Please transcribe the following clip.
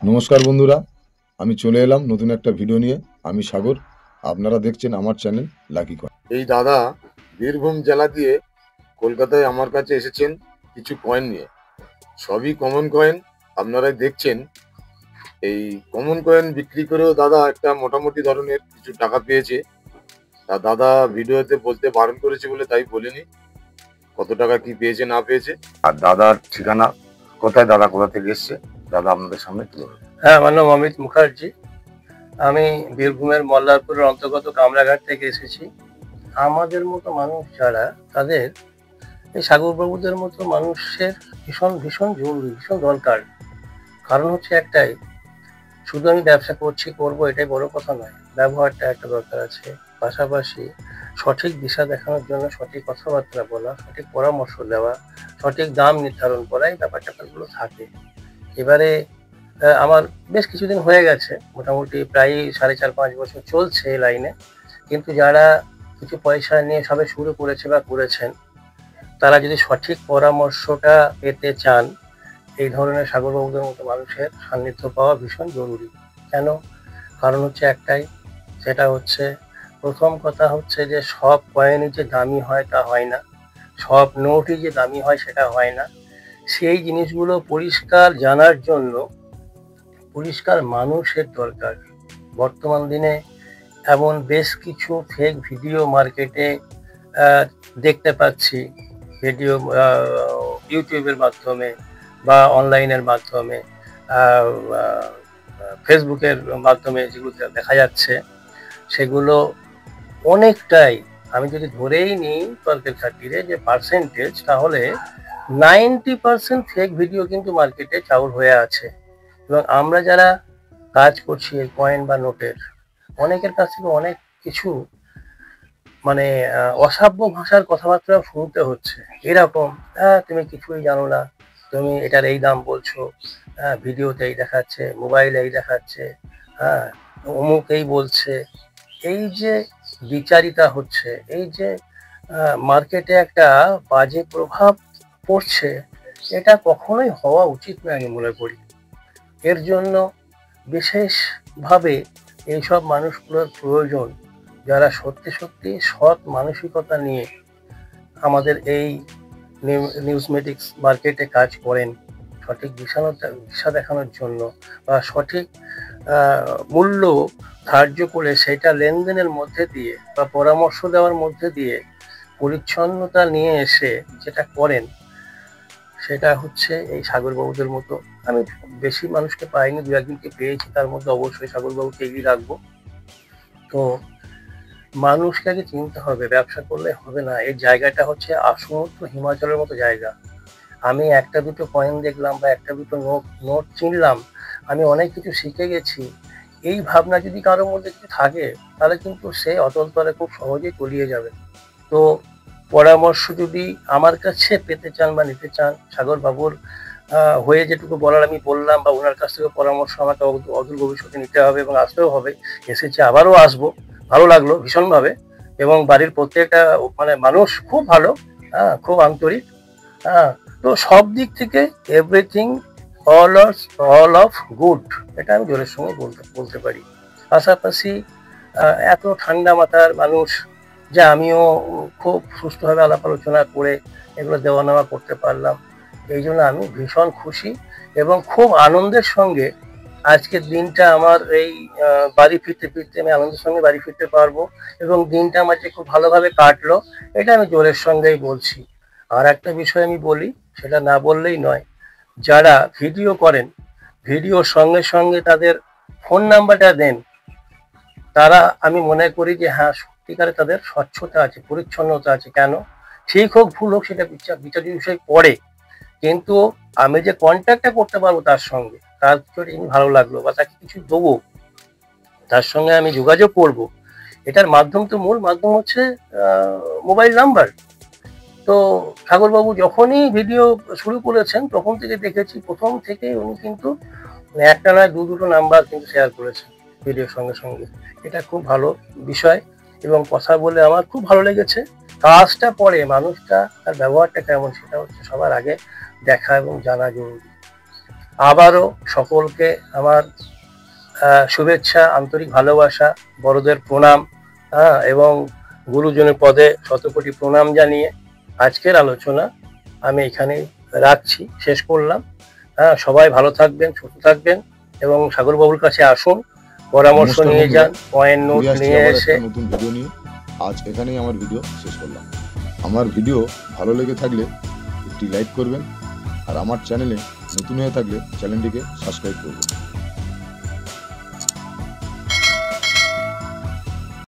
নমস্কার বন্ধুরা, আমি চলে এলাম নতুন একটা ভিডিও নিয়ে। আমি সাগর, আপনারা দেখছেন আমার চ্যানেল লাকি কয়েন। এই দাদা বীরভূম জেলা দিয়ে কলকাতায় আমার কাছে এসেছেন কিছু কয়েন নিয়ে। সবই কমন কয়েন, আপনারাই দেখছেন। এই কমন কয়েন বিক্রি করেও দাদা একটা মোটামুটি ধরনের কিছু টাকা পেয়েছে। তা দাদা ভিডিওতে বলতে বারণ করেছে বলে তাই বলিনি কত টাকা কি পেয়েছে না পেয়েছে। আর দাদার ঠিকানা কোথায়, দাদা কোথা থেকে এসছে, দাদা আপনাদের সামনে তুলে ধরুন। হ্যাঁ, আমার নাম অমিত মুখার্জি। আমি বীরভূমের মল্লারপুরের অন্তর্গত কামরাঘাট থেকে এসেছি। আমাদের মতো মানুষ যারা, তাদের এই সাগরবাবুদের মতো মানুষের ভীষণ ভীষণ জরুরি, ভীষণ দরকার। কারণ হচ্ছে একটাই, শুধু আমি ব্যবসা করবো এটাই বড় কথা নয়, ব্যবহারটা একটা দরকার আছে। পাশাপাশি সঠিক দিশা দেখানোর জন্য সঠিক কথাবার্তা বলা, সঠিক পরামর্শ দেওয়া, সঠিক দাম নির্ধারণ করা, এই ব্যাপারগুলো থাকে। এবারে আমার বেশ কিছুদিন হয়ে গেছে, মোটামুটি প্রায় 4.5-5 বছর চলছে এই লাইনে। কিন্তু যারা কিছু পয়সা নিয়ে সবে শুরু করেছে বা করেছেন, তারা যদি সঠিক পরামর্শটা পেতে চান, এই ধরনের সাগরবাবুদের মতো মানুষের সান্নিধ্য পাওয়া ভীষণ জরুরি। কেন? কারণ হচ্ছে একটাই, সেটা হচ্ছে, প্রথম কথা হচ্ছে যে সব কয়েনই যে দামি হয় তা হয় না, সব নোটই যে দামি হয় সেটা হয় না। সেই জিনিসগুলো পরিষ্কার জানার জন্য পরিষ্কার মানুষের দরকার। বর্তমান দিনে এমন বেশ কিছু ফেক ভিডিও মার্কেটে দেখতে পাচ্ছি। ভিডিও ইউটিউবের মাধ্যমে বা অনলাইনের মাধ্যমে, ফেসবুকের মাধ্যমে যেগুলো দেখা যাচ্ছে, সেগুলো অনেকটাই, আমি যদি ধরেই নিই তর্কের খাতিরে যে পার্সেন্টেজ, তাহলে 90% ফেক ভিডিও কিন্তু মার্কেটে চাউর হয়ে আছে। এবং আমরা যারা কাজ করছি এই কয়েন বা নোটের, অনেকের কাছ থেকে অনেক কিছু, মানে অসভ্য ভাষার কথাবার্তা শুনতে হচ্ছে। এরকম, তুমি কিছুই জানো না, তুমি এটার এই দাম বলছো, ভিডিওতে এই দেখাচ্ছে, মোবাইলে এই দেখাচ্ছে, হ্যাঁ, অমুক এই বলছে। এই যে বিচারিতা হচ্ছে, এই যে মার্কেটে একটা বাজে প্রভাব পড়ছে, এটা কখনোই হওয়া উচিত নয় আমি মনে করি। এর জন্য বিশেষভাবে এইসব মানুষগুলোর প্রয়োজন, যারা সত্যি সত্যি সৎ মানসিকতা নিয়ে আমাদের এই নিউজমেটিক্স মার্কেটে কাজ করেন, সঠিক দিশা দেখানোর জন্য বা সঠিক মূল্য ধার্য করে সেটা লেনদেনের মধ্যে দিয়ে বা পরামর্শ দেওয়ার মধ্যে দিয়ে পরিচ্ছন্নতা নিয়ে এসে যেটা করেন, সেটা হচ্ছে এই সাগরবাবুদের মতো। আমি বেশি মানুষকে পাইনি, দু একদিনকে পেয়েছি, তার মধ্যে অবশ্যই সাগরবাবুকে এগিয়ে রাখবো। তো মানুষকে আগে চিনতে হবে, ব্যবসা করলে হবে না। এই জায়গাটা হচ্ছে সমুদ্র হিমাচলের মতো জায়গা। আমি একটা দুটো কয়েন দেখলাম বা একটা দুটো নোট চিনলাম, আমি অনেক কিছু শিখে গেছি। এই ভাবনা যদি কারোর মধ্যে কিছু থাকে, তাহলে কিন্তু সে অতল তলে খুব সহজেই তলিয়ে যাবে। তো পরামর্শ যদি আমার কাছে পেতে চান বা নিতে চান, সাগর বাবুর হয়ে যেটুকু বলার আমি বললাম, বা ওনার কাছ থেকে পরামর্শ আমাকে অদূর ভবিষ্যতে নিতে হবে এবং আসতেও হবে। এসেছে, আবারও আসবো। ভালো লাগলো ভীষণভাবে। এবং বাড়ির প্রত্যেকটা মানে মানুষ খুব ভালো, খুব আন্তরিক। হ্যাঁ, তো সব দিক থেকে এভরিথিং, অল অফ গুড, এটা আমি জোরের সঙ্গে বলতে পারি। পাশাপাশি এত ঠান্ডা মাথার মানুষ যে আমিও খুব সুস্থভাবে আলাপ আলোচনা করে এগুলো দেওয়া নেওয়া করতে পারলাম। এই জন্য আমি ভীষণ খুশি এবং খুব আনন্দের সঙ্গে আজকের দিনটা আমার এই বাড়ি ফিরতে আমি আনন্দের সঙ্গে বাড়ি ফিরতে পারবো। এবং দিনটা আমার যে খুব ভালোভাবে কাটলো, এটা আমি জোরের সঙ্গেই বলছি। আর একটা বিষয় আমি বলি, সেটা না বললেই নয়, যারা ভিডিও করেন, ভিডিওর সঙ্গে সঙ্গে তাদের ফোন নাম্বারটা দেন, তারা, আমি মনে করি যে হ্যাঁ, সত্যিকারে তাদের স্বচ্ছতা আছে, পরিচ্ছন্নতা আছে। কেন? ঠিক হোক ভুল হোক সেটা বিচার্য বিষয় পড়ে, কিন্তু আমি যে কন্ট্যাক্টটা করতে পারবো তার সঙ্গে, তার কিছু ভালো লাগলো বা তাকে কিছু দেবো, তার সঙ্গে আমি যোগাযোগ করব, এটার মাধ্যম তো, মূল মাধ্যম হচ্ছে মোবাইল নাম্বার। তো সাগরবাবু যখনই ভিডিও শুরু করেছেন, তখন থেকে দেখেছি, প্রথম থেকে উনি কিন্তু একটা নয় দুটো নাম্বার কিন্তু শেয়ার করেছেন ভিডিওর সঙ্গে সঙ্গে। এটা খুব ভালো বিষয় এবং কথা বলে আমার খুব ভালো লেগেছে। কাজটা পরে, মানুষটা তার ব্যবহারটা কেমন, সেটা হচ্ছে সবার আগে দেখা এবং জানা জরুরি। আবারও সকলকে আমার শুভেচ্ছা, আন্তরিক ভালোবাসা, বড়দের প্রণাম, এবং গুরুজনের পদে শতকোটি প্রণাম জানিয়ে আজকের আলোচনা আমি এখানেই রাখছি, শেষ করলাম। সবাই ভালো থাকবেন, সুস্থ থাকবেন এবং সাগরবাবুর কাছে আসুন, পরামর্শ নমস্কার নিয়ে বন্ধুরা, যান, পয়েন্ট নোট ফিরে আসছি নিয়ে আবার এসে। একটা নতুন ভিডিও নিয়ে। আজ এখানেই আমার ভিডিও শেষ করলাম। আমার ভিডিও ভালো লেগে থাকলে একটি লাইক করবেন, আর আমার চ্যানেলে নতুন হয়ে থাকলে চ্যানেলটিকে সাবস্ক্রাইব করবেন।